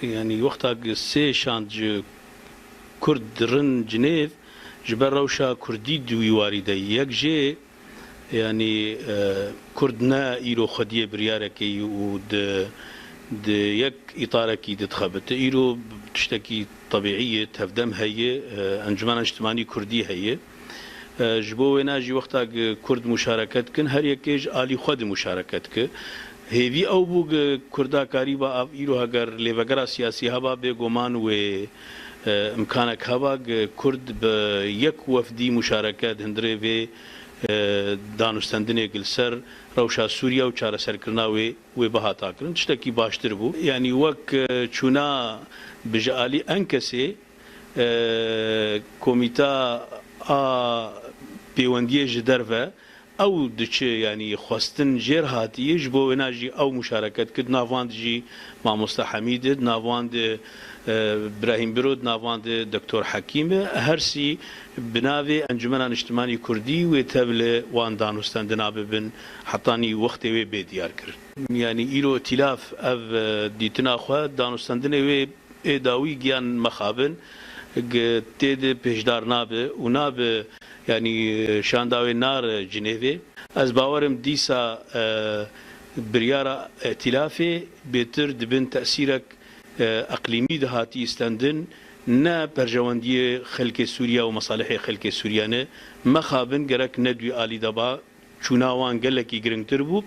يعني وقتا سي شانج كرد رن جنيف جبر روشا كردي دوي واردة يكجي يعني كردنا إيرو خدية برياركي ود يك إطاركي تتخبط إيرو تشتكي طبيعية تفدم هي أنجمان اجتماعي كردي هي جبو ناجي وقتا كرد مشاركت كن هر يكيج آلي خود مشاركت ك هیوی او بوگ کردا کاری با آب ایرو هگر لیوگرا سیاسی هوا به گمان و امکانک هوا کرد به یک وفدی مشارکت هندره و دانستندنه گلسر روشا سوریا و چاره سرکرنا و بهاتا کرن تشتکی باشتر بو یعنی وک چونا بجالی انکسی کمیتا پیوندی جدر او دچه يعني خواستن جير هاتي جبو ناجي او مشاركت كد نافاند جي ماموستا حميد نافاند ابراهيم برود نافاند دكتور حكيم هرسي بناوي انجمن اجتماعي كردي وتبل وان دانوستان دناب بن حطاني وقت وي بديار كر يعني ايرو ائتلاف اف ديتنا خو دانوستان دنوي اداوي جيان مخابن تيد بيجدار ناب وناب يعني شانداوي نار جنيفي از باورم ديسا بريارة ائتلافي بيتر دبن تأثيرك اقليمي دهاتي استندن نا برجواندية خلق سوريا ومصالح خلق سوريا مخابن جرك ندوي آلي دبا چوناوان قلقي گرنگ تربو